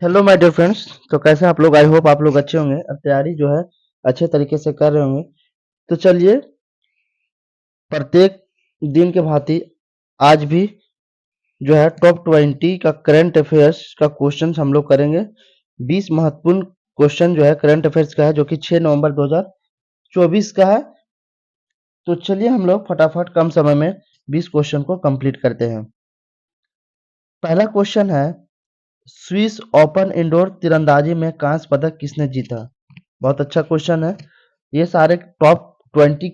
Hello my dear friends. तो कैसे हैं आप लोग? आई होप आप लोग अच्छे होंगे और तैयारी जो है अच्छे तरीके से कर रहे होंगे। तो चलिए, प्रत्येक दिन के भांति आज भी जो है टॉप 20 का करंट अफेयर्स का क्वेश्चन हम लोग करेंगे। 20 महत्वपूर्ण क्वेश्चन जो है करंट अफेयर्स का है, जो कि 6 नवंबर 2024 का है। तो चलिए हम लोग फटाफट कम समय में 20 क्वेश्चन को कंप्लीट करते हैं। पहला क्वेश्चन है, स्विस ओपन इंडोर तीरंदाजी में कांस्य पदक किसने जीता? बहुत अच्छा क्वेश्चन है। ये सारे टॉप 20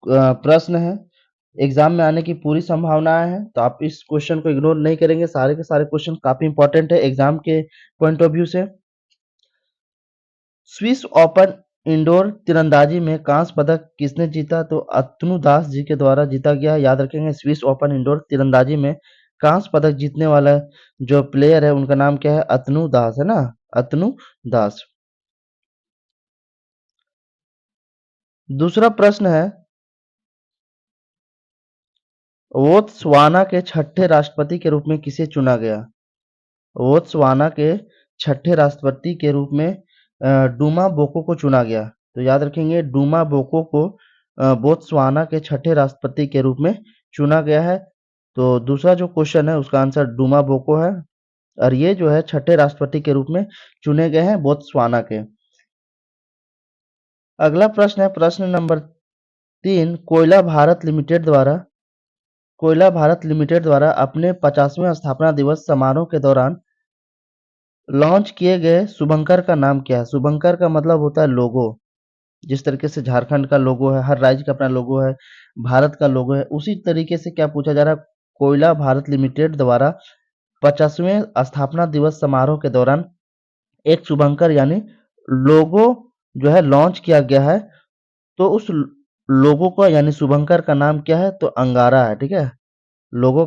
प्रश्न हैं। एग्जाम में आने की पूरी संभावनाएं हैं, तो आप इस क्वेश्चन को इग्नोर नहीं करेंगे। सारे के सारे क्वेश्चन काफी इंपॉर्टेंट है एग्जाम के पॉइंट ऑफ व्यू से। स्विस ओपन इंडोर तीरंदाजी में कांस्य पदक किसने जीता? तो अतनु दास जी के द्वारा जीता गया। याद रखेंगे, स्विस ओपन इंडोर तीरंदाजी में कांस्य पदक जीतने वाला जो प्लेयर है उनका नाम क्या है? अतनु दास, है ना? अतनु दास। दूसरा प्रश्न है, बोत्सवाना के छठे राष्ट्रपति के रूप में किसे चुना गया? बोत्सवाना के छठे राष्ट्रपति के रूप में डूमा बोको को चुना गया। तो याद रखेंगे, डूमा बोको को बोत्सवाना के छठे राष्ट्रपति के रूप में चुना गया है। तो दूसरा जो क्वेश्चन है उसका आंसर डूमा बोको है, और ये जो है छठे राष्ट्रपति के रूप में चुने गए हैं बोत्सवाना के। अगला प्रश्न है प्रश्न नंबर 3, कोयला भारत लिमिटेड द्वारा अपने 50वें स्थापना दिवस समारोह के दौरान लॉन्च किए गए शुभंकर का नाम क्या है? शुभंकर का मतलब होता है लोगो। जिस तरीके से झारखंड का लोगो है, हर राज्य का अपना लोगो है, भारत का लोगो है, उसी तरीके से क्या पूछा जा रहा है, कोयला भारत लिमिटेड द्वारा 50वें स्थापना दिवस समारोह के दौरान एक शुभंकर यानी लोगो जो है लॉन्च किया गया है। तो उस लोगो का यानी शुभंकर का नाम क्या है? तो अंगारा है। ठीक है, लोगो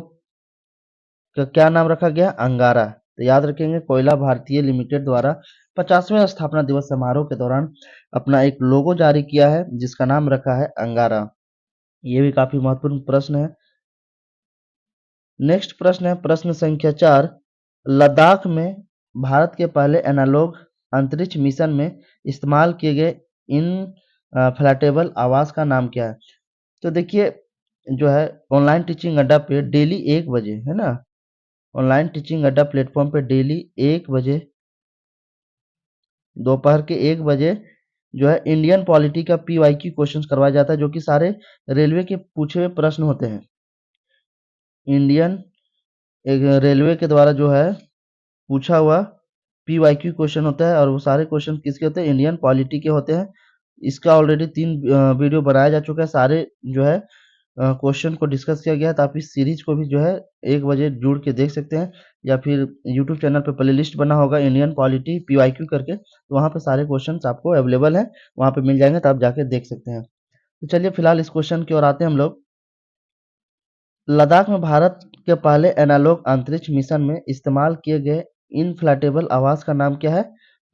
का क्या नाम रखा गया? अंगारा। तो याद रखेंगे, कोयला भारतीय लिमिटेड द्वारा 50वें स्थापना दिवस समारोह के दौरान अपना एक लोगो जारी किया है जिसका नाम रखा है अंगारा। ये भी काफी महत्वपूर्ण प्रश्न है। नेक्स्ट प्रश्न है प्रश्न संख्या 4, लद्दाख में भारत के पहले एनालॉग अंतरिक्ष मिशन में इस्तेमाल किए गए इन फ्लैटेबल आवास का नाम क्या है? तो देखिए, जो है ऑनलाइन टीचिंग अड्डा पे डेली 1 बजे, है ना, ऑनलाइन टीचिंग अड्डा प्लेटफॉर्म पे डेली 1 बजे, दोपहर के 1 बजे जो है इंडियन पॉलिटी का PYQ क्वेश्चन करवाया जाता है, जो कि सारे रेलवे के पूछे हुए प्रश्न होते हैं। इंडियन एक रेलवे के द्वारा जो है पूछा हुआ PYQ क्वेश्चन होता है, और वो सारे क्वेश्चन किसके होते हैं? इंडियन पॉलिटी के होते हैं। इसका ऑलरेडी 3 वीडियो बनाया जा चुका है। सारे जो है क्वेश्चन को डिस्कस किया गया है, तो आप इस सीरीज को भी जो है 1 बजे जुड़ के देख सकते हैं, या फिर यूट्यूब चैनल पे प्लेलिस्ट बना होगा इंडियन पॉलिटी PYQ करके, तो वहाँ पे सारे क्वेश्चंस आपको अवेलेबल हैं, वहाँ पे मिल जाएंगे, तो आप जाके देख सकते हैं। तो चलिए फिलहाल इस क्वेश्चन की ओर आते हैं हम लोग। लद्दाख में भारत के पहले एनालॉग अंतरिक्ष मिशन में इस्तेमाल किए गए इनफ्लैटेबल आवास का नाम क्या है?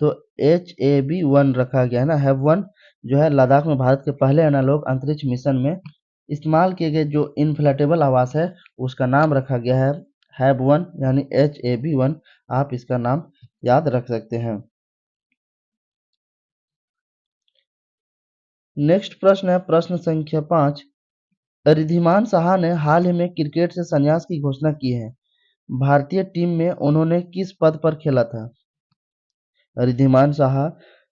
तो HAB-1 रखा गया है ना, हैव-1 जो है लद्दाख में भारत के पहले एनालॉग अंतरिक्ष मिशन में इस्तेमाल किए गए जो इनफ्लैटेबल आवास है उसका नाम रखा गया है हैव-1 यानी HAB-1। आप इसका नाम याद रख सकते हैं। नेक्स्ट प्रश्न है प्रश्न संख्या 5, रिद्धिमान साहा ने हाल ही में क्रिकेट से संन्यास की घोषणा की है। भारतीय टीम में उन्होंने किस पद पर खेला था? रिद्धिमान साहा,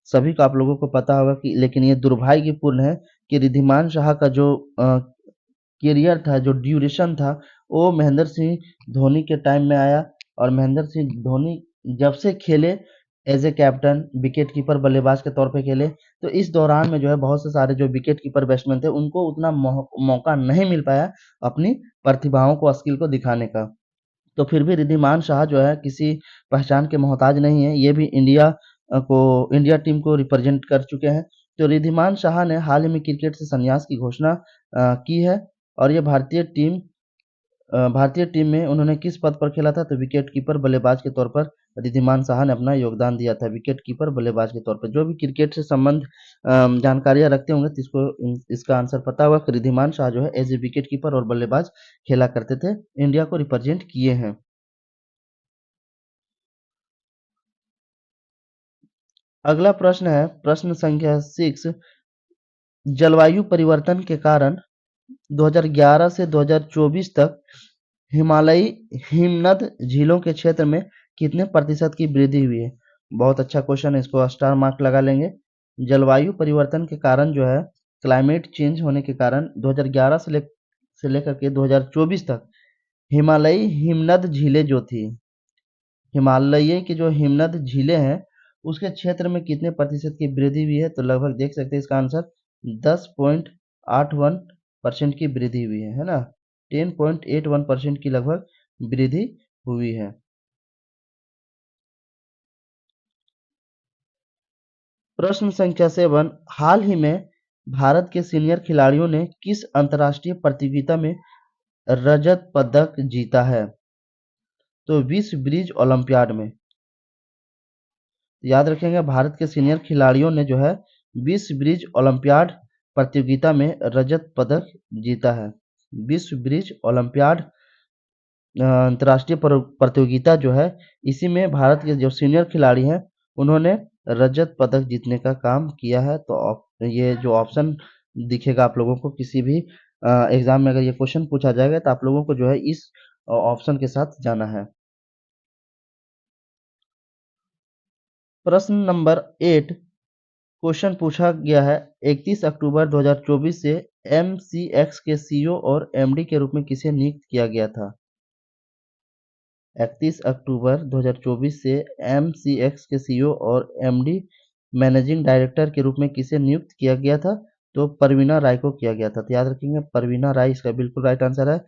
सभी को आप लोगों को पता होगा कि, लेकिन ये दुर्भाग्यपूर्ण है कि रिद्धिमान साहा का जो करियर था, जो ड्यूरेशन था, वो महेंद्र सिंह धोनी के टाइम में आया, और महेंद्र सिंह धोनी जब से खेले as a captain, wicket keeper बल्लेबाज के तौर पे खेले, तो इस दौरान में जो है बहुत से सारे जो विकेट कीपर बैट्समैन थे उनको उतना मौका नहीं मिल पाया अपनी प्रतिभाओं को, स्किल को दिखाने का। तो फिर भी रिद्धिमान शाह जो है किसी पहचान के मोहताज नहीं है। ये भी इंडिया टीम को रिप्रेजेंट कर चुके हैं। तो रिद्धिमान शाह ने हाल ही में क्रिकेट से संन्यास की घोषणा की है, और ये भारतीय टीम में उन्होंने किस पद पर खेला था? तो विकेट कीपर बल्लेबाज के तौर पर रिद्धिमान शाह ने अपना योगदान दिया था, विकेट कीपर बल्लेबाज के तौर पर। जो भी क्रिकेट से संबंध जानकारियां रखते होंगे तो इसका आंसर पता होगा कि रिद्धिमान शाह जो है एज ए विकेट कीपर और बल्लेबाज खेला करते थे, इंडिया को रिप्रेजेंट किए हैं। अगला प्रश्न है प्रश्न संख्या 6। जलवायु परिवर्तन के कारण 2011 से 2024 तक हिमालयी हिमनद झीलों के क्षेत्र में कितने प्रतिशत की वृद्धि हुई है? बहुत अच्छा क्वेश्चन है, इसको स्टार मार्क लगा लेंगे। जलवायु परिवर्तन के कारण जो है, क्लाइमेट चेंज होने के कारण 2011 से लेकर के 2024 तक हिमालयी हिमनद झीलें जो थी, हिमालय की जो हिमनद झीलें हैं, उसके क्षेत्र में कितने प्रतिशत की वृद्धि हुई है? तो लगभग देख सकते हैं इसका आंसर 10.81% की वृद्धि हुई है ना? 10.81% की लगभग वृद्धि हुई है। प्रश्न संख्या 7। हाल ही में भारत के सीनियर खिलाड़ियों ने किस अंतर्राष्ट्रीय प्रतियोगिता में रजत पदक जीता है? तो विश्व ब्रिज ओलंपियाड में। याद रखेंगे, भारत के सीनियर खिलाड़ियों ने जो है विश्व ब्रिज ओलंपियाड प्रतियोगिता में रजत पदक जीता है। विश्व ब्रिज ओलंपियाड अंतर्राष्ट्रीय प्रतियोगिता जो है, इसी में भारत के जो सीनियर खिलाड़ी हैं, उन्होंने रजत पदक जीतने का काम किया है। तो ये जो ऑप्शन दिखेगा आप लोगों को किसी भी एग्जाम में, अगर ये क्वेश्चन पूछा जाएगा तो आप लोगों को जो है इस ऑप्शन के साथ जाना है। प्रश्न नंबर 8 क्वेश्चन पूछा गया है, 31 अक्टूबर 2024 से एमसीएक्स के सीईओ और एमडी के रूप में किसे नियुक्त किया गया था? 31 अक्टूबर 2024 से एमसीएक्स के सीईओ और एमडी मैनेजिंग डायरेक्टर के रूप में किसे नियुक्त किया गया था? तो परवीना राय को किया गया था। तो याद रखेंगे, परवीना राय इसका बिल्कुल राइट आंसर है।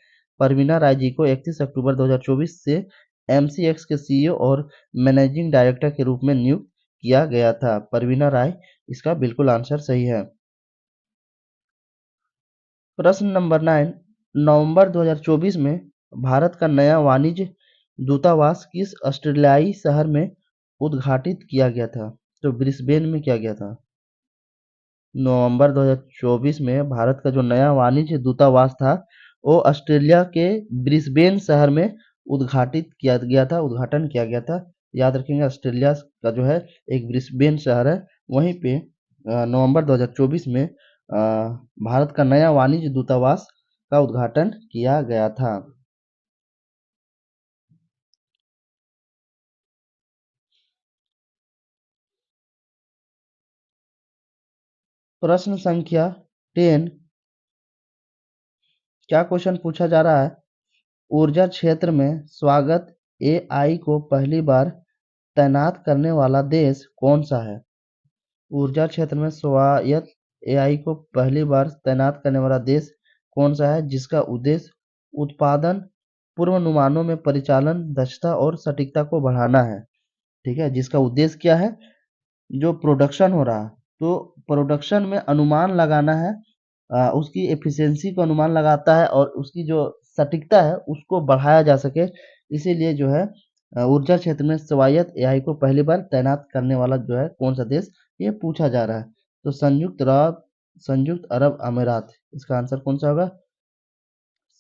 परवीना राय जी को 31 अक्टूबर 2024 से एमसीएक्स के सीईओ और मैनेजिंग डायरेक्टर के रूप में नियुक्त किया गया था। परवीना राय इसका बिल्कुल आंसर सही है। प्रश्न नंबर 9। नवंबर 2024 में भारत का नया वाणिज्य दूतावास किस ऑस्ट्रेलियाई शहर में उद्घाटित किया गया था? तो ब्रिस्बेन में किया गया था। नवंबर 2024 में भारत का जो नया वाणिज्य दूतावास था, वो ऑस्ट्रेलिया के ब्रिस्बेन शहर में उद्घाटित किया गया था, उद्घाटन किया गया था। याद रखेंगे, ऑस्ट्रेलिया का जो है एक ब्रिस्बेन शहर है, वहीं पे नवंबर 2024 में भारत का नया वाणिज्य दूतावास का उद्घाटन किया गया था। प्रश्न संख्या 10। क्या क्वेश्चन पूछा जा रहा है? ऊर्जा क्षेत्र में स्वायत्त एआई को पहली बार तैनात करने वाला देश कौन सा है? ऊर्जा क्षेत्र में स्वायत्त एआई को पहली बार तैनात करने वाला देश कौन सा है, जिसका उद्देश्य उत्पादन पूर्वानुमानों में परिचालन दक्षता और सटीकता को बढ़ाना है? ठीक है, जिसका उद्देश्य क्या है? जो प्रोडक्शन हो रहा है, तो प्रोडक्शन में अनुमान लगाना है, उसकी एफिशिएंसी को अनुमान लगाता है और उसकी जो सटीकता है उसको बढ़ाया जा सके। इसीलिए जो है ऊर्जा क्षेत्र में स्वायत्त एआई को पहली बार तैनात करने वाला जो है कौन सा देश, ये पूछा जा रहा है। तो संयुक्त अरब अमीरात इसका आंसर कौन सा होगा?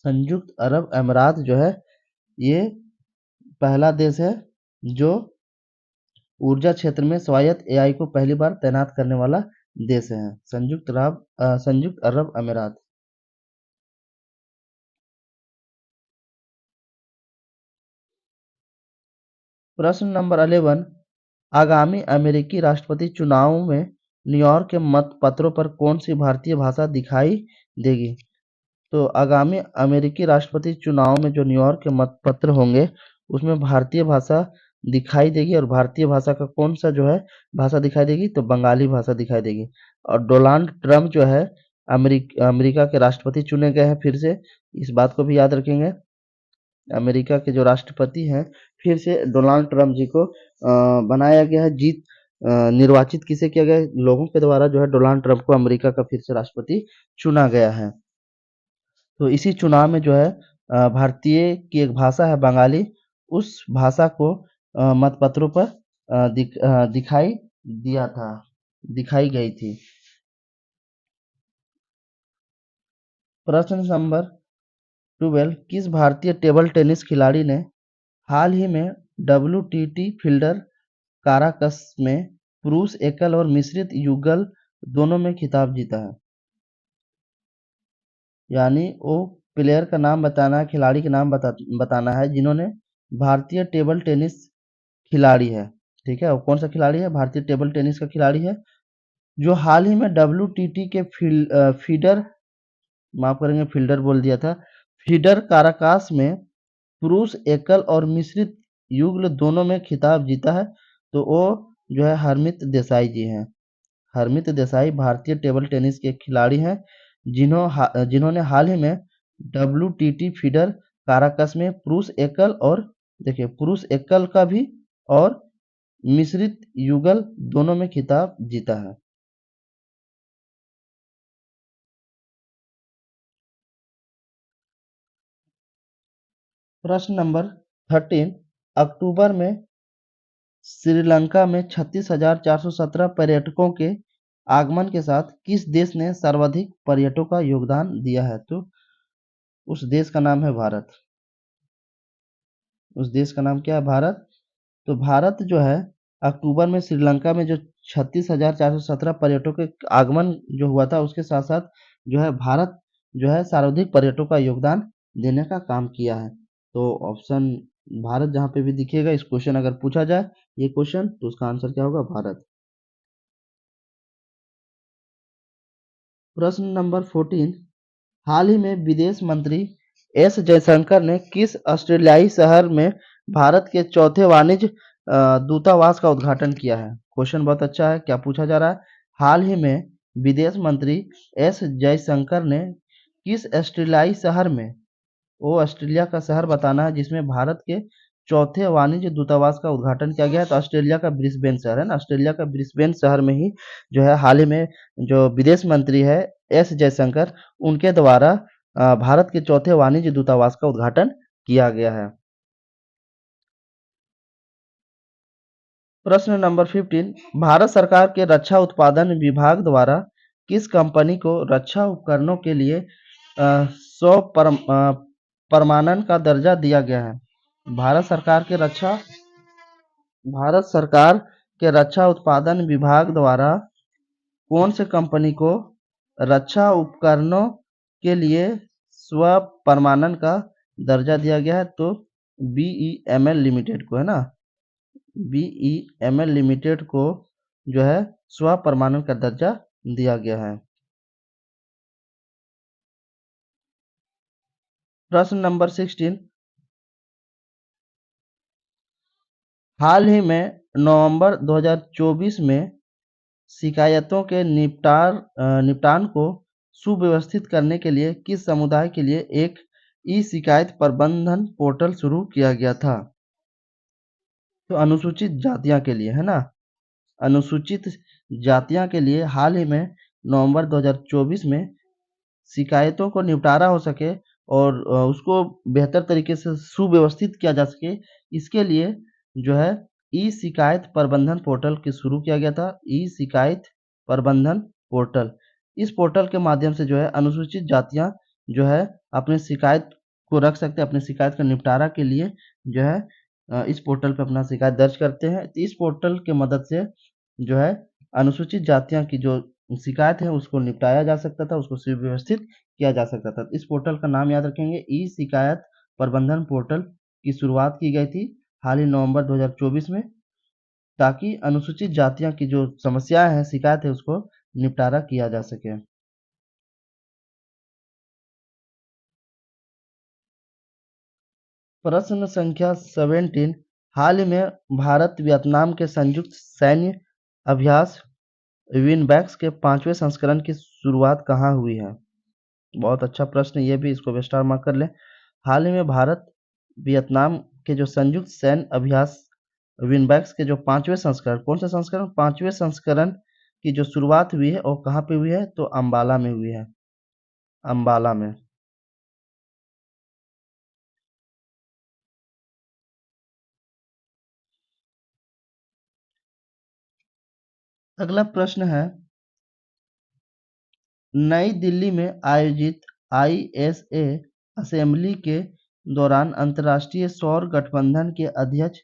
संयुक्त अरब अमीरात जो है, ये पहला देश है जो ऊर्जा क्षेत्र में स्वायत्त एआई को पहली बार तैनात करने वाला देश है। संयुक्त अरब अमीरात। प्रश्न नंबर 11। आगामी अमेरिकी राष्ट्रपति चुनाव में न्यूयॉर्क के मतपत्रों पर कौन सी भारतीय भाषा दिखाई देगी? तो आगामी अमेरिकी राष्ट्रपति चुनाव में जो न्यूयॉर्क के मतपत्र होंगे, उसमें भारतीय भाषा दिखाई देगी। और भारतीय भाषा का कौन सा जो है भाषा दिखाई देगी? तो बंगाली भाषा दिखाई देगी। और डोनाल्ड ट्रंप जो है अमेरिका के राष्ट्रपति चुने गए हैं फिर से, इस बात को भी याद रखेंगे। अमेरिका के जो राष्ट्रपति हैं, फिर से डोनाल्ड ट्रंप जी को बनाया गया है। निर्वाचित किसे किया गया है? लोगों के द्वारा जो है डोनाल्ड ट्रंप को अमेरिका का फिर से राष्ट्रपति चुना गया है। तो इसी चुनाव में जो है भारतीय की एक भाषा है बंगाली, उस भाषा को मतपत्रों पर दिखाई दिया था, दिखाई गई थी। प्रश्न नंबर 12। किस भारतीय टेबल टेनिस खिलाड़ी ने हाल ही में WTT फील्डर काराकस में पुरुष एकल और मिश्रित युगल दोनों में खिताब जीता है? यानी वो प्लेयर का नाम बताना है, खिलाड़ी का नाम बताना है जिन्होंने भारतीय टेबल टेनिस खिलाड़ी है, ठीक है? वो कौन सा खिलाड़ी है? भारतीय टेबल टेनिस का खिलाड़ी है जो हाल ही में WTT के फीडर, माफ करेंगे फील्डर बोल दिया था, फीडर काराकास में पुरुष एकल और मिश्रित युगल दोनों में खिताब जीता है। तो वो जो है हरमीत देसाई जी हैं। हरमीत देसाई भारतीय टेबल टेनिस के खिलाड़ी हैं जिन्होंने हाल ही में WTT फीडर काराकस में पुरुष एकल और, देखिए पुरुष एकल का भी और मिश्रित युगल दोनों में खिताब जीता है। प्रश्न नंबर 13, अक्टूबर में श्रीलंका में 36,417 पर्यटकों के आगमन के साथ किस देश ने सर्वाधिक पर्यटकों का योगदान दिया है? तो उस देश का नाम है भारत। उस देश का नाम क्या है? भारत। तो भारत जो है अक्टूबर में श्रीलंका में जो 36,417 पर्यटकों के आगमन जो हुआ था उसके साथ साथ जो है भारत जो है सर्वाधिक पर्यटकों का योगदान देने का काम किया है। तो ऑप्शन भारत जहाँ पे भी दिखेगा, इस क्वेश्चन अगर पूछा जाए ये क्वेश्चन, तो उसका आंसर क्या होगा? भारत। प्रश्न नंबर 14, हाल ही में विदेश मंत्री एस जयशंकर ने किस ऑस्ट्रेलियाई शहर में भारत के चौथे वाणिज्य दूतावास का उद्घाटन किया है? क्वेश्चन बहुत अच्छा है। क्या पूछा जा रहा है? हाल ही में विदेश मंत्री एस जयशंकर ने किस ऑस्ट्रेलियाई शहर में, वो ऑस्ट्रेलिया का शहर बताना है जिसमें भारत के चौथे वाणिज्य दूतावास का उद्घाटन किया गया है। तो ऑस्ट्रेलिया का ब्रिस्बेन शहर है ना, ऑस्ट्रेलिया का ब्रिस्बेन शहर में ही जो है हाल ही में जो विदेश मंत्री है एस जयशंकर, उनके द्वारा भारत के चौथे वाणिज्य दूतावास का उद्घाटन किया गया है। प्रश्न नंबर 15, भारत सरकार के रक्षा उत्पादन विभाग द्वारा किस कंपनी को रक्षा उपकरणों के लिए 100 परमाणन का दर्जा दिया गया है? भारत सरकार के रक्षा भारत सरकार के रक्षा उत्पादन विभाग द्वारा कौन से कंपनी को रक्षा उपकरणों के लिए स्व परमाणन का दर्जा दिया गया है? तो BEML लिमिटेड को, है ना, BEML लिमिटेड को जो है स्व परमाणन का दर्जा दिया गया है। प्रश्न नंबर 16, हाल ही में नवंबर 2024 में शिकायतों के निपटान को सुव्यवस्थित करने के लिए किस समुदाय के लिए एक ई-शिकायत प्रबंधन पोर्टल शुरू किया गया था? तो अनुसूचित जातियां के लिए, है ना, अनुसूचित जातियां के लिए हाल ही में नवंबर 2024 में शिकायतों को निपटारा हो सके और उसको बेहतर तरीके से सुव्यवस्थित किया जा सके, इसके लिए जो है ई शिकायत प्रबंधन पोर्टल की शुरू किया गया था। ई शिकायत प्रबंधन पोर्टल, इस पोर्टल के माध्यम से जो है अनुसूचित जातियां जो है अपने शिकायत को रख सकते हैं, अपने शिकायत का निपटारा के लिए जो है इस पोर्टल पे अपना शिकायत दर्ज करते हैं। तो इस पोर्टल के मदद से जो है अनुसूचित जातियां की जो शिकायत है उसको निपटाया जा सकता था, उसको सुव्यवस्थित किया जा सकता था। इस पोर्टल का नाम याद रखेंगे, ई शिकायत प्रबंधन पोर्टल की शुरुआत की गई थी हाल ही नवंबर 2024 में, ताकि अनुसूचित जातियां की जो समस्याएं हैं, शिकायत है, उसको निपटारा किया जा सके। प्रश्न संख्या 17, हाल ही में भारत वियतनाम के संयुक्त सैन्य अभ्यास विनबैक्स के 5वें संस्करण की शुरुआत कहाँ हुई है? बहुत अच्छा प्रश्न, ये भी, इसको स्टार मार्क कर लें। हाल ही में भारत वियतनाम के जो संयुक्त सैन्य अभ्यास विनबैक्स के जो 5वें संस्करण, कौन सा संस्करण? 5वें संस्करण की जो शुरुआत हुई है और कहाँ पे हुई है? तो अम्बाला में हुई है, अम्बाला में। अगला प्रश्न है, नई दिल्ली में आयोजित ISA असेंबली के दौरान अंतर्राष्ट्रीय सौर गठबंधन के अध्यक्ष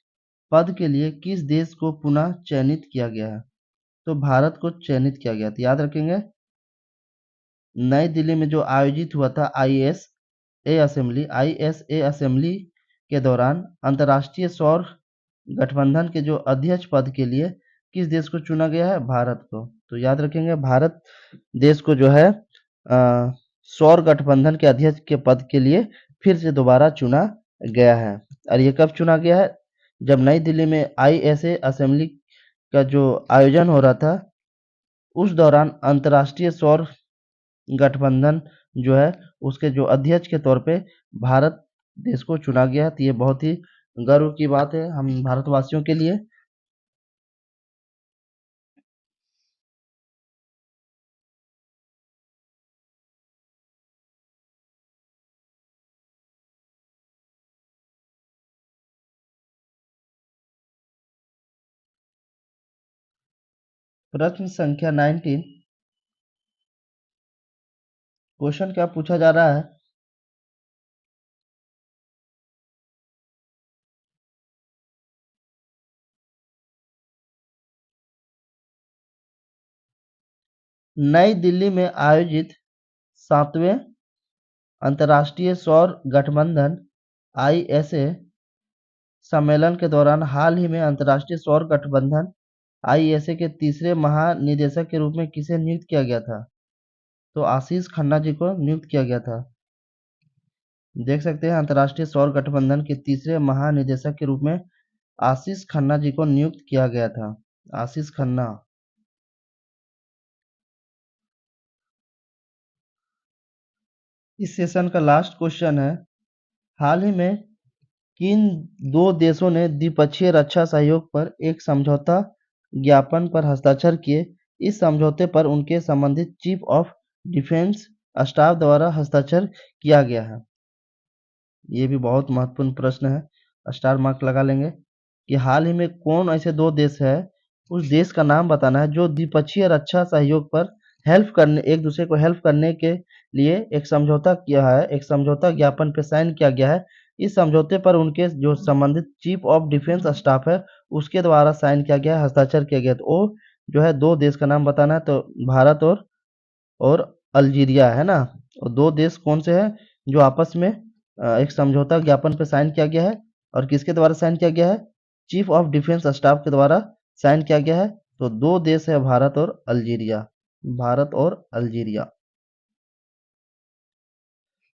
पद के लिए किस देश को पुनः चयनित किया गया है? तो भारत को चयनित किया गया था। याद रखेंगे, नई दिल्ली में जो आयोजित हुआ था आईएसए असेंबली के दौरान अंतर्राष्ट्रीय सौर गठबंधन के जो अध्यक्ष पद के लिए किस देश को चुना गया है? भारत को। तो याद रखेंगे, भारत देश को जो है सौर गठबंधन के अध्यक्ष के पद के लिए फिर से दोबारा चुना गया है। और ये कब चुना गया है? जब नई दिल्ली में आईएसए असेंबली का जो आयोजन हो रहा था, उस दौरान अंतर्राष्ट्रीय सौर गठबंधन जो है उसके जो अध्यक्ष के तौर पे भारत देश को चुना गया है। तो ये बहुत ही गर्व की बात है हम भारतवासियों के लिए। प्रश्न संख्या 19, क्वेश्चन क्या पूछा जा रहा है? नई दिल्ली में आयोजित 7वें अंतर्राष्ट्रीय सौर गठबंधन आईएसए सम्मेलन के दौरान हाल ही में अंतर्राष्ट्रीय सौर गठबंधन आईएसए के तीसरे महानिदेशक के रूप में किसे नियुक्त किया गया था? तो आशीष खन्ना जी को नियुक्त किया गया था। देख सकते हैं, अंतर्राष्ट्रीय सौर गठबंधन के तीसरे महानिदेशक के रूप में आशीष खन्ना जी को नियुक्त किया गया था। आशीष खन्ना। इस सेशन का लास्ट क्वेश्चन है, हाल ही में किन दो देशों ने द्विपक्षीय रक्षा सहयोग पर एक समझौता ज्ञापन पर हस्ताक्षर किए? इस समझौते पर उनके संबंधित चीफ ऑफ डिफेंस स्टाफ द्वारा हस्ताक्षर किया गया है। ये भी बहुत महत्वपूर्ण प्रश्न है, स्टार मार्क लगा लेंगे कि हाल ही में कौन ऐसे दो देश है, उस देश का नाम बताना है जो द्विपक्षीय रक्षा सहयोग पर एक दूसरे को हेल्प करने के लिए एक समझौता किया है, एक समझौता ज्ञापन पे साइन किया गया है। इस समझौते पर उनके जो संबंधित चीफ ऑफ डिफेंस स्टाफ है उसके द्वारा साइन किया गया है, हस्ताक्षर किया गया। तो वो जो है दो देश का नाम बताना है, तो भारत और अल्जीरिया है ना। और दो देश कौन से हैं जो आपस में एक समझौता ज्ञापन पर साइन किया गया है, और किसके द्वारा साइन किया गया है? चीफ ऑफ डिफेंस स्टाफ के द्वारा साइन किया गया है। तो दो देश है, भारत और अल्जीरिया। भारत और अल्जीरिया।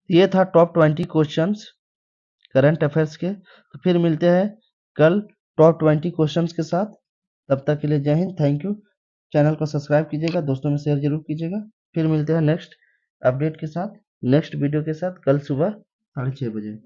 ये था टॉप 20 क्वेश्चंस करंट अफेयर्स के। तो फिर मिलते हैं कल टॉप 20 क्वेश्चंस के साथ। तब तक के लिए जय हिंद, थैंक यू। चैनल को सब्सक्राइब कीजिएगा, दोस्तों में शेयर जरूर कीजिएगा। फिर मिलते हैं नेक्स्ट अपडेट के साथ, नेक्स्ट वीडियो के साथ, कल सुबह 6:30 बजे।